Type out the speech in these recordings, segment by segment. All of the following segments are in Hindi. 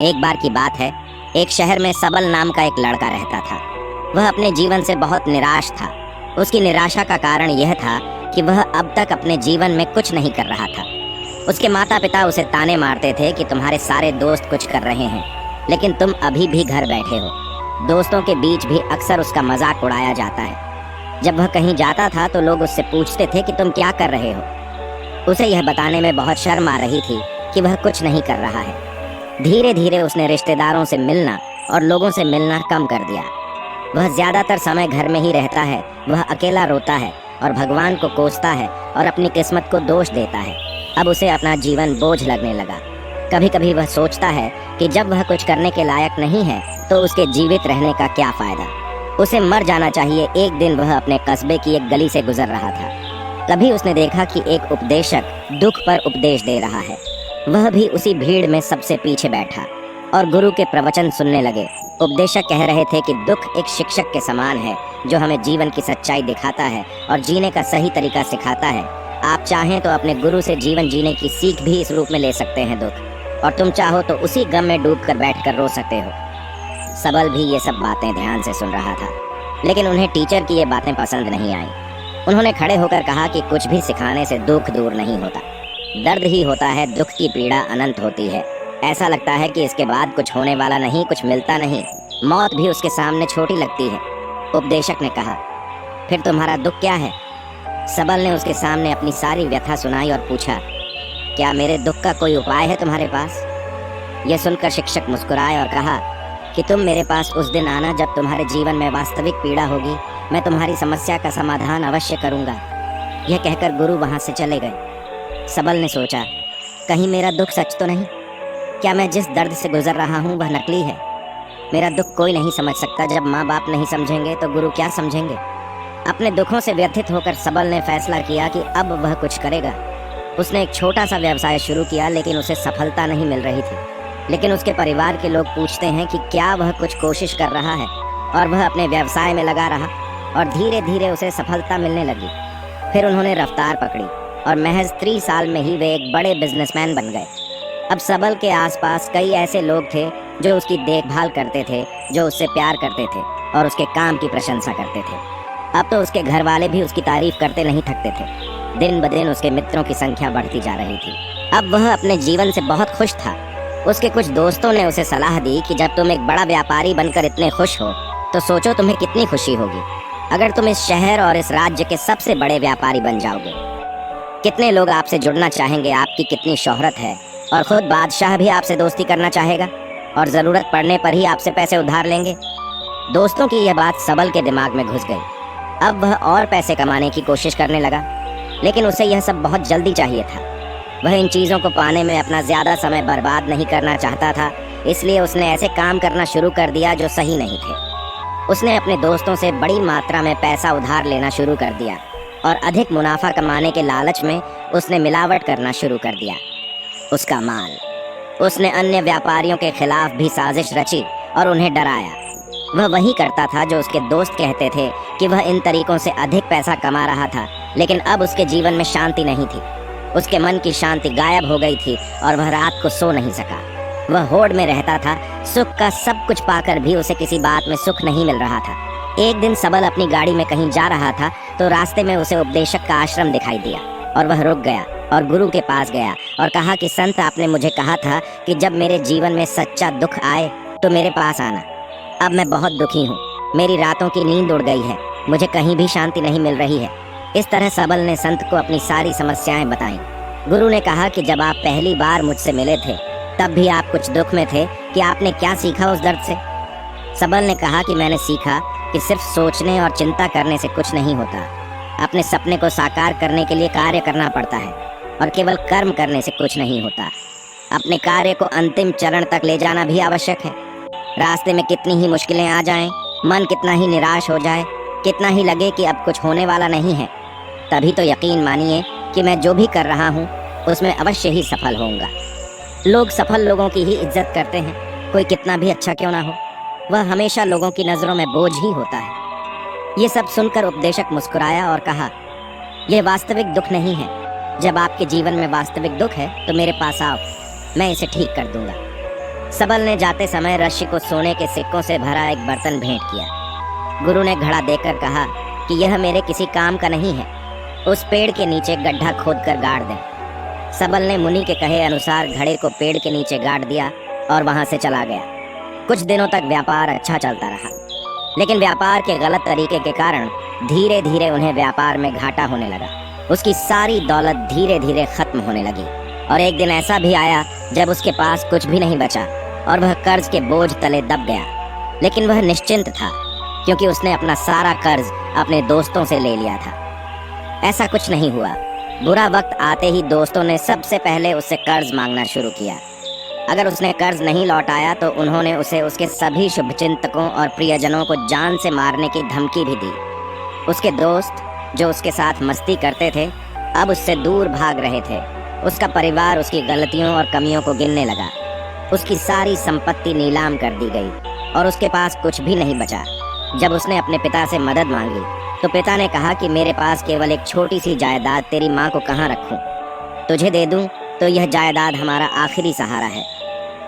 एक बार की बात है, एक शहर में सबल नाम का एक लड़का रहता था। वह अपने जीवन से बहुत निराश था। उसकी निराशा का कारण यह था कि वह अब तक अपने जीवन में कुछ नहीं कर रहा था। उसके माता पिता उसे ताने मारते थे कि तुम्हारे सारे दोस्त कुछ कर रहे हैं, लेकिन तुम अभी भी घर बैठे हो। दोस्तों के बीच भी अक्सर उसका मजाक उड़ाया जाता है। जब वह कहीं जाता था तो लोग उससे पूछते थे कि तुम क्या कर रहे हो। उसे यह बताने में बहुत शर्म आ रही थी कि वह कुछ नहीं कर रहा है। धीरे धीरे उसने रिश्तेदारों से मिलना और लोगों से मिलना कम कर दिया। वह ज्यादातर समय घर में ही रहता है। वह अकेला रोता है और भगवान को कोसता है और अपनी किस्मत को दोष देता है। अब उसे अपना जीवन बोझ लगने लगा। कभी कभी वह सोचता है कि जब वह कुछ करने के लायक नहीं है तो उसके जीवित रहने का क्या फायदा। उसे मर जाना चाहिए। एक दिन वह अपने कस्बे की एक गली से गुजर रहा था। तभी उसने देखा कि एक उपदेशक दुख पर उपदेश दे रहा है। वह भी उसी भीड़ में सबसे पीछे बैठा और गुरु के प्रवचन सुनने लगे। उपदेशक कह रहे थे कि दुख एक शिक्षक के समान है जो हमें जीवन की सच्चाई दिखाता है और जीने का सही तरीका सिखाता है। आप चाहें तो अपने गुरु से जीवन जीने की सीख भी इस रूप में ले सकते हैं दुख, और तुम चाहो तो उसी गम में डूबकर बैठकर रो सकते हो। सबल भी ये सब बातें ध्यान से सुन रहा था, लेकिन उन्हें टीचर की ये बातें पसंद नहीं आई। उन्होंने खड़े होकर कहा कि कुछ भी सिखाने से दुख दूर नहीं होता, दर्द ही होता है। दुख की पीड़ा अनंत होती है। ऐसा लगता है कि इसके बाद कुछ होने वाला नहीं, कुछ मिलता नहीं। मौत भी उसके सामने छोटी लगती है। उपदेशक ने कहा, फिर तुम्हारा दुख क्या है? सबल ने उसके सामने अपनी सारी व्यथा सुनाई और पूछा, क्या मेरे दुख का कोई उपाय है तुम्हारे पास? यह सुनकर शिक्षक मुस्कुराए और कहा कि तुम मेरे पास उस दिन आना जब तुम्हारे जीवन में वास्तविक पीड़ा होगी। मैं तुम्हारी समस्या का समाधान अवश्य करूंगा। यह कहकर गुरु वहां से चले गए। सबल ने सोचा, कहीं मेरा दुख सच तो नहीं? क्या मैं जिस दर्द से गुजर रहा हूँ वह नकली है? मेरा दुख कोई नहीं समझ सकता। जब माँ बाप नहीं समझेंगे तो गुरु क्या समझेंगे? अपने दुखों से व्यथित होकर सबल ने फैसला किया कि अब वह कुछ करेगा। उसने एक छोटा सा व्यवसाय शुरू किया, लेकिन उसे सफलता नहीं मिल रही थी। लेकिन उसके परिवार के लोग पूछते हैं कि क्या वह कुछ कोशिश कर रहा है, और वह अपने व्यवसाय में लगा रहा और धीरे धीरे उसे सफलता मिलने लगी। फिर उन्होंने रफ्तार पकड़ी और महज 3 साल में ही वे एक बड़े बिजनेसमैन बन गए। अब सबल के आसपास कई ऐसे लोग थे जो उसकी देखभाल करते थे, जो उससे प्यार करते थे और उसके काम की प्रशंसा करते थे। अब तो उसके घर वाले भी उसकी तारीफ करते नहीं थकते थे। दिन ब दिन उसके मित्रों की संख्या बढ़ती जा रही थी। अब वह अपने जीवन से बहुत खुश था। उसके कुछ दोस्तों ने उसे सलाह दी कि जब तुम एक बड़ा व्यापारी बनकर इतने खुश हो तो सोचो तुम्हें कितनी खुशी होगी अगर तुम इस शहर और इस राज्य के सबसे बड़े व्यापारी बन जाओगे। कितने लोग आपसे जुड़ना चाहेंगे, आपकी कितनी शोहरत है, और खुद बादशाह भी आपसे दोस्ती करना चाहेगा और जरूरत पड़ने पर ही आपसे पैसे उधार लेंगे। दोस्तों की यह बात सबल के दिमाग में घुस गई। अब वह और पैसे कमाने की कोशिश करने लगा, लेकिन उसे यह सब बहुत जल्दी चाहिए था। वह इन चीज़ों को पाने में अपना ज़्यादा समय बर्बाद नहीं करना चाहता था, इसलिए उसने ऐसे काम करना शुरू कर दिया जो सही नहीं थे। उसने अपने दोस्तों से बड़ी मात्रा में पैसा उधार लेना शुरू कर दिया और अधिक मुनाफा कमाने के लालच में उसने मिलावट करना शुरू कर दिया। उसका माल। उसने अन्य व्यापारियों के खिलाफ भी साजिश रची और उन्हें डराया। वह वही करता था जो उसके दोस्त कहते थे कि वह इन तरीकों से अधिक पैसा कमा रहा था, लेकिन अब उसके जीवन में शांति नहीं थी। उसके मन की शांति गायब हो गई थी और वह रात को सो नहीं सका। वह होड़ में रहता था। सुख का सब कुछ पाकर भी उसे किसी बात में सुख नहीं मिल रहा था। एक दिन सबल अपनी गाड़ी में कहीं जा रहा था तो रास्ते में उसे उपदेशक का आश्रम दिखाई दिया और वह रुक गया और गुरु के पास गया और कहा कि संत, आपने मुझे कहा था कि जब मेरे जीवन में सच्चा दुख आए तो मेरे पास आना। अब मैं बहुत दुखी हूँ। मेरी रातों की नींद उड़ गई है। मुझे कहीं भी शांति नहीं मिल रही है। इस तरह सबल ने संत को अपनी सारी समस्याएं बताईं। गुरु ने कहा कि जब आप पहली बार मुझसे मिले थे तब भी आप कुछ दुख में थे, कि आपने क्या सीखा उस दर्द से? सबल ने कहा कि मैंने सीखा कि सिर्फ सोचने और चिंता करने से कुछ नहीं होता। अपने सपने को साकार करने के लिए कार्य करना पड़ता है और केवल कर्म करने से कुछ नहीं होता। अपने कार्य को अंतिम चरण तक ले जाना भी आवश्यक है। रास्ते में कितनी ही मुश्किलें आ जाएं, मन कितना ही निराश हो जाए, कितना ही लगे कि अब कुछ होने वाला नहीं है, तभी तो यकीन मानिए कि मैं जो भी कर रहा हूँ उसमें अवश्य ही सफल होऊंगा। लोग सफल लोगों की ही इज्जत करते हैं, कोई कितना भी अच्छा क्यों ना हो। वह हमेशा लोगों की नज़रों में बोझ ही होता है। ये सब सुनकर उपदेशक मुस्कुराया और कहा, यह वास्तविक दुख नहीं है। जब आपके जीवन में वास्तविक दुख है तो मेरे पास आओ, मैं इसे ठीक कर दूंगा। सबल ने जाते समय ऋषि को सोने के सिक्कों से भरा एक बर्तन भेंट किया। गुरु ने घड़ा देकर कहा कि यह मेरे किसी काम का नहीं है, उस पेड़ के नीचे गड्ढा खोदकर गाड़ दें। सबल ने मुनि के कहे अनुसार घड़े को पेड़ के नीचे गाड़ दिया और वहां से चला गया। कुछ दिनों तक व्यापार अच्छा चलता रहा, लेकिन व्यापार के गलत तरीके के कारण धीरे धीरे उन्हें व्यापार में घाटा होने लगा। उसकी सारी दौलत धीरे धीरे खत्म होने लगी और एक दिन ऐसा भी आया जब उसके पास कुछ भी नहीं बचा और वह कर्ज के बोझ तले दब गया। लेकिन वह निश्चिंत था, क्योंकि उसने अपना सारा कर्ज अपने दोस्तों से ले लिया था। ऐसा कुछ नहीं हुआ। बुरा वक्त आते ही दोस्तों ने सबसे पहले उससे कर्ज मांगना शुरू किया। अगर उसने कर्ज नहीं लौटाया तो उन्होंने उसे उसके सभी शुभचिंतकों और प्रियजनों को जान से मारने की धमकी भी दी। उसके दोस्त जो उसके साथ मस्ती करते थे अब उससे दूर भाग रहे थे। उसका परिवार उसकी गलतियों और कमियों को गिनने लगा। उसकी सारी संपत्ति नीलाम कर दी गई और उसके पास कुछ भी नहीं बचा। जब उसने अपने पिता से मदद मांगी तो पिता ने कहा कि मेरे पास केवल एक छोटी सी जायदाद तेरी माँ को कहाँ रखूं? तुझे दे दूं तो यह जायदाद हमारा आखिरी सहारा है।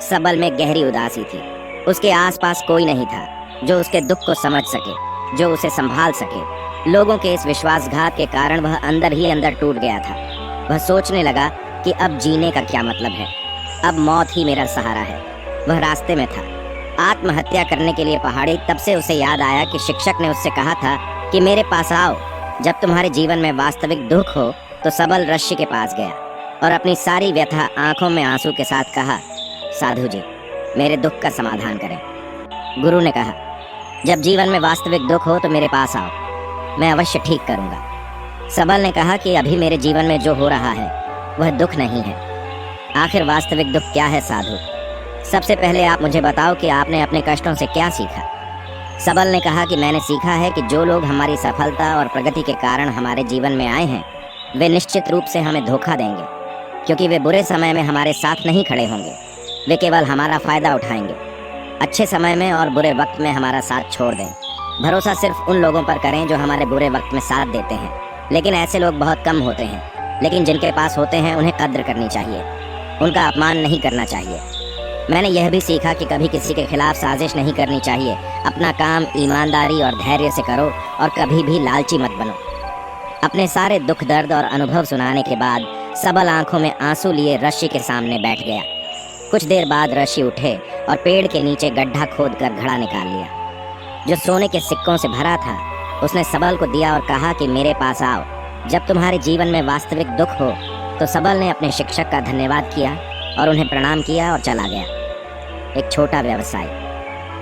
सबल में गहरी उदासी थी। उसके आसपास कोई नहीं था जो उसके दुख को समझ सके, जो उसे संभाल सके। लोगों के इस विश्वासघात के कारण वह अंदर ही अंदर टूट गया था। वह सोचने लगा कि अब जीने का क्या मतलब है, अब मौत ही मेरा सहारा है। वह रास्ते में था, आत्महत्या करने के लिए पहाड़ी। तब से उसे याद आया कि शिक्षक ने उससे कहा था कि मेरे पास आओ। जब तुम्हारे जीवन में वास्तविक दुख हो तो सबल ऋषि के पास गया और अपनी सारी व्यथा आंखों में आंसू के साथ कहा, साधु जी मेरे दुख का समाधान करें। गुरु ने कहा, जब जीवन में वास्तविक दुख हो तो मेरे पास आओ, मैं अवश्य ठीक करूंगा। सबल ने कहा कि अभी मेरे जीवन में जो हो रहा है वह दुख नहीं है। आखिर वास्तविक दुख क्या है साधु? सबसे पहले आप मुझे बताओ कि आपने अपने कष्टों से क्या सीखा। सबल ने कहा कि मैंने सीखा है कि जो लोग हमारी सफलता और प्रगति के कारण हमारे जीवन में आए हैं वे निश्चित रूप से हमें धोखा देंगे, क्योंकि वे बुरे समय में हमारे साथ नहीं खड़े होंगे। वे केवल हमारा फायदा उठाएंगे। अच्छे समय में और बुरे वक्त में हमारा साथ छोड़ दें। भरोसा सिर्फ उन लोगों पर करें जो हमारे बुरे वक्त में साथ देते हैं, लेकिन ऐसे लोग बहुत कम होते हैं। लेकिन जिनके पास होते हैं उन्हें कद्र करनी चाहिए, उनका अपमान नहीं करना चाहिए। मैंने यह भी सीखा कि कभी किसी के खिलाफ साजिश नहीं करनी चाहिए। अपना काम ईमानदारी और धैर्य से करो और कभी भी लालची मत बनो। अपने सारे दुख दर्द और अनुभव सुनाने के बाद सबल आंखों में आंसू लिए ऋषि के सामने बैठ गया। कुछ देर बाद ऋषि उठे और पेड़ के नीचे गड्ढा खोदकर घड़ा निकाल लिया जो सोने के सिक्कों से भरा था। उसने सबल को दिया और कहा कि मेरे पास आओ जब तुम्हारे जीवन में वास्तविक दुख हो। तो सबल ने अपने शिक्षक का धन्यवाद किया और उन्हें प्रणाम किया और चला गया। एक छोटा व्यवसाय,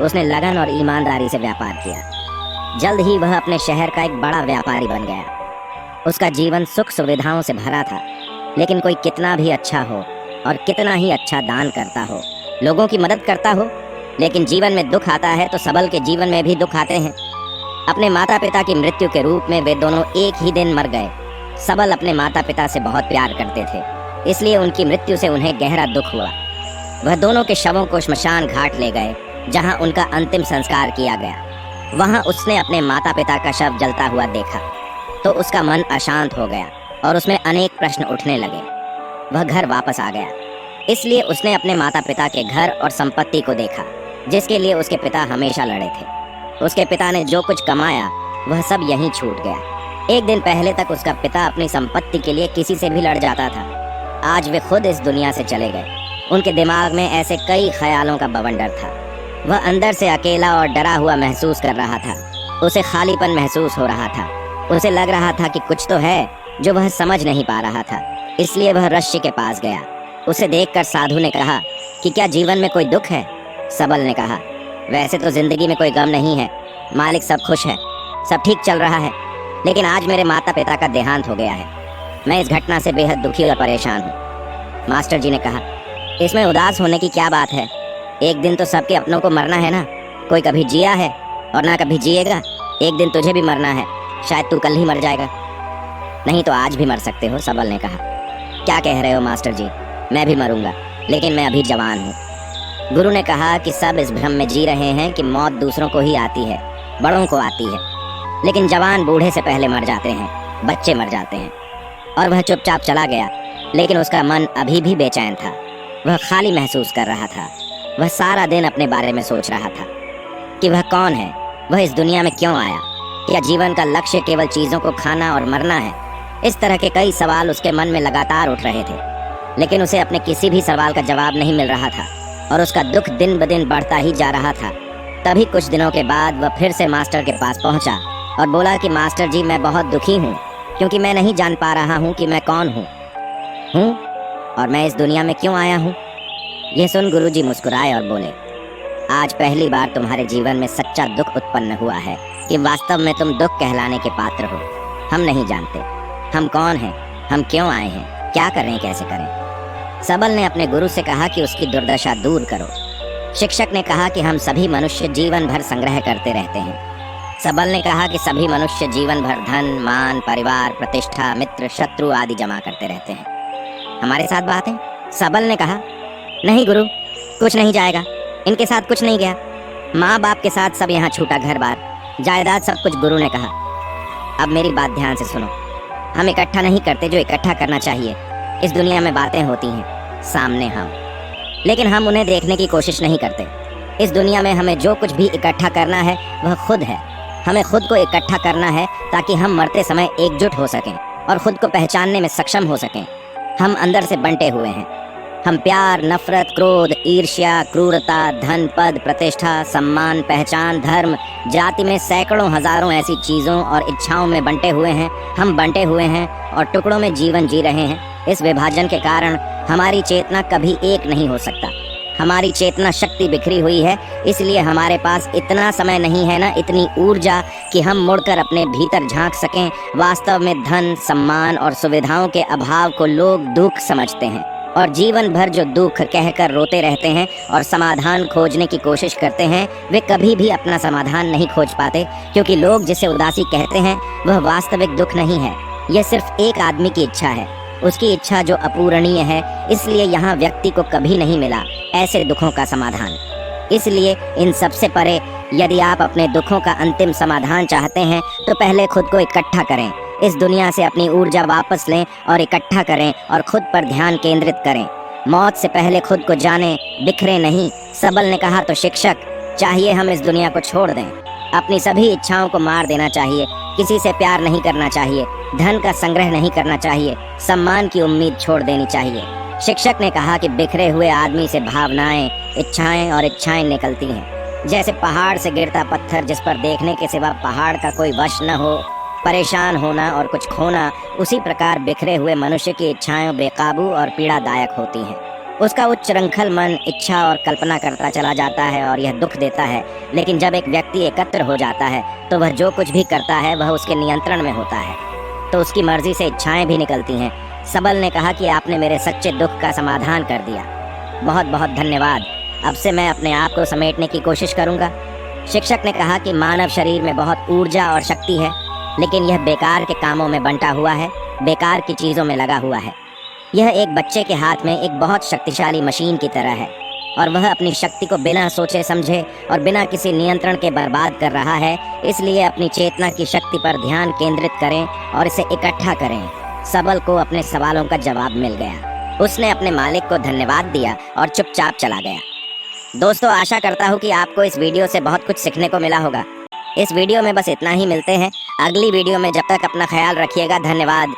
उसने लगन और ईमानदारी से व्यापार किया। जल्द ही वह अपने शहर का एक बड़ा व्यापारी बन गया। उसका जीवन सुख सुविधाओं से भरा था, लेकिन कोई कितना भी अच्छा हो और कितना ही अच्छा दान करता हो, लोगों की मदद करता हो, लेकिन जीवन में दुख आता है तो सबल के जीवन में भी दुख आते हैं। अपने माता पिता की मृत्यु के रूप में वे दोनों एक ही दिन मर गए। सबल अपने माता पिता से बहुत प्यार करते थे, इसलिए उनकी मृत्यु से उन्हें गहरा दुख हुआ। वह दोनों के शवों को श्मशान घाट ले गए, जहां उनका अंतिम संस्कार किया गया। वहां उसने अपने माता पिता का शव जलता हुआ देखा तो उसका मन अशांत हो गया और उसमें अनेक प्रश्न उठने लगे। वह घर वापस आ गया, इसलिए उसने अपने माता पिता के घर और संपत्ति को देखा, जिसके लिए उसके पिता हमेशा लड़े थे। उसके पिता ने जो कुछ कमाया वह सब यहीं छूट गया। एक दिन पहले तक उसका पिता अपनी संपत्ति के लिए किसी से भी लड़ जाता था, आज वे खुद इस दुनिया से चले गए। उनके दिमाग में ऐसे कई ख्यालों का बवंडर था। वह अंदर से अकेला और डरा हुआ महसूस कर रहा था। उसे खालीपन महसूस हो रहा था। उसे लग रहा था कि कुछ तो है जो वह समझ नहीं पा रहा था, इसलिए वह ऋषि के पास गया। उसे देखकर साधु ने कहा कि क्या जीवन में कोई दुख है? सबल ने कहा, वैसे तो जिंदगी में कोई गम नहीं है मालिक, सब खुश है, सब ठीक चल रहा है, लेकिन आज मेरे माता पिता का देहांत हो गया है। मैं इस घटना से बेहद दुखी और परेशान हूँ। मास्टर जी ने कहा, इसमें उदास होने की क्या बात है? एक दिन तो सबके अपनों को मरना है ना। कोई कभी जिया है और ना कभी जिएगा। एक दिन तुझे भी मरना है, शायद तू कल ही मर जाएगा, नहीं तो आज भी मर सकते हो। सबल ने कहा, क्या कह रहे हो मास्टर जी? मैं भी मरूंगा, लेकिन मैं अभी जवान हूँ। गुरु ने कहा कि सब इस भ्रम में जी रहे हैं कि मौत दूसरों को ही आती है, बड़ों को आती है, लेकिन जवान बूढ़े से पहले मर जाते हैं, बच्चे मर जाते हैं। और वह चुपचाप चला गया, लेकिन उसका मन अभी भी बेचैन था। वह खाली महसूस कर रहा था। वह सारा दिन अपने बारे में सोच रहा था कि वह कौन है, वह इस दुनिया में क्यों आया, क्या जीवन का लक्ष्य केवल चीजों को खाना और मरना है। इस तरह के कई सवाल उसके मन में लगातार उठ रहे थे, लेकिन उसे अपने किसी भी सवाल का जवाब नहीं मिल रहा था और उसका दुख दिन ब दिन बढ़ता ही जा रहा था। तभी कुछ दिनों के बाद वह फिर से मास्टर के पास पहुंचा और बोला कि मास्टर जी, मैं बहुत दुखी हूँ क्योंकि मैं नहीं जान पा रहा हूँ कि मैं कौन हूँ और मैं इस दुनिया में क्यों आया हूँ। यह सुन गुरुजी मुस्कुराए और बोले, आज पहली बार तुम्हारे जीवन में सच्चा दुख उत्पन्न हुआ है कि वास्तव में तुम दुख कहलाने के पात्र हो। हम नहीं जानते हम कौन हैं, हम क्यों आए हैं, क्या करें, कैसे करें। सबल ने अपने गुरु से कहा कि उसकी दुर्दशा दूर करो। शिक्षक ने कहा कि हम सभी मनुष्य जीवन भर संग्रह करते रहते हैं। सबल ने कहा कि सभी मनुष्य जीवन भर धन, मान, परिवार, प्रतिष्ठा, मित्र, शत्रु आदि जमा करते रहते हैं। हमारे साथ बात है? सबल ने कहा, नहीं गुरु, कुछ नहीं जाएगा, इनके साथ कुछ नहीं गया। माँ बाप के साथ सब यहाँ छूटा, घर बार, जायदाद, सब कुछ। गुरु ने कहा, अब मेरी बात ध्यान से सुनो। हम इकट्ठा नहीं करते जो इकट्ठा करना चाहिए। इस दुनिया में बातें होती हैं सामने हम, लेकिन हम उन्हें देखने की कोशिश नहीं करते। इस दुनिया में हमें जो कुछ भी इकट्ठा करना है वह खुद है। हमें खुद को इकट्ठा करना है ताकि हम मरते समय एकजुट हो सकें और खुद को पहचानने में सक्षम हो सकें। हम अंदर से बंटे हुए हैं। हम प्यार, नफरत, क्रोध, ईर्ष्या, क्रूरता, धन, पद, प्रतिष्ठा, सम्मान, पहचान, धर्म, जाति में सैकड़ों हजारों ऐसी चीजों और इच्छाओं में बंटे हुए हैं। हम बंटे हुए हैं और टुकड़ों में जीवन जी रहे हैं। इस विभाजन के कारण हमारी चेतना कभी एक नहीं हो सकता। हमारी चेतना शक्ति बिखरी हुई है, इसलिए हमारे पास इतना समय नहीं है ना इतनी ऊर्जा कि हम मुड़कर अपने भीतर झांक सकें। वास्तव में धन, सम्मान और सुविधाओं के अभाव को लोग दुख समझते हैं और जीवन भर जो दुख कहकर रोते रहते हैं और समाधान खोजने की कोशिश करते हैं, वे कभी भी अपना समाधान नहीं खोज पाते, क्योंकि लोग जिसे उदासी कहते हैं वह वास्तविक दुख नहीं है। यह सिर्फ एक आदमी की इच्छा है, उसकी इच्छा जो अपूरणीय है। इसलिए यहाँ व्यक्ति को कभी नहीं मिला ऐसे दुखों का समाधान। इसलिए इन सबसे परे, यदि आप अपने दुखों का अंतिम समाधान चाहते हैं तो पहले खुद को इकट्ठा करें। इस दुनिया से अपनी ऊर्जा वापस लें और इकट्ठा करें और खुद पर ध्यान केंद्रित करें। मौत से पहले खुद को जाने, बिखरे नहीं। सबल ने कहा, तो शिक्षक, चाहिए हम इस दुनिया को छोड़ दें। अपनी सभी इच्छाओं को मार देना चाहिए। किसी से प्यार नहीं करना चाहिए, धन का संग्रह नहीं करना चाहिए, सम्मान की उम्मीद छोड़ देनी चाहिए। शिक्षक ने कहा कि बिखरे हुए आदमी से भावनाएं, इच्छाएं और इच्छाएं निकलती हैं। जैसे पहाड़ से गिरता पत्थर जिस पर देखने के सिवा पहाड़ का कोई वश न हो, परेशान होना और कुछ खोना, उसी प्रकार बिखरे हुए मनुष्य की इच्छाएं बेकाबू और पीड़ादायक होती हैं। उसका उच्चृंखल मन इच्छा और कल्पना करता चला जाता है और यह दुख देता है। लेकिन जब एक व्यक्ति एकत्र हो जाता है तो वह जो कुछ भी करता है वह उसके नियंत्रण में होता है, तो उसकी मर्जी से इच्छाएं भी निकलती हैं। सबल ने कहा कि आपने मेरे सच्चे दुख का समाधान कर दिया, बहुत बहुत धन्यवाद। अब से मैं अपने आप को समेटने की कोशिश करूंगा। शिक्षक ने कहा कि मानव शरीर में बहुत ऊर्जा और शक्ति है, लेकिन यह बेकार के कामों में बंटा हुआ है, बेकार की चीजों में लगा हुआ है। यह एक बच्चे के हाथ में एक बहुत शक्तिशाली मशीन की तरह है और वह अपनी शक्ति को बिना सोचे समझे और बिना किसी नियंत्रण के बर्बाद कर रहा है। इसलिए अपनी चेतना की शक्ति पर ध्यान केंद्रित करें और इसे इकट्ठा करें। सबल को अपने सवालों का जवाब मिल गया। उसने अपने मालिक को धन्यवाद दिया और चुपचाप चला गया। दोस्तों, आशा करता हूँ कि आपको इस वीडियो से बहुत कुछ सीखने को मिला होगा। इस वीडियो में बस इतना ही। मिलते हैं अगली वीडियो में। जब तक अपना ख्याल रखिएगा। धन्यवाद।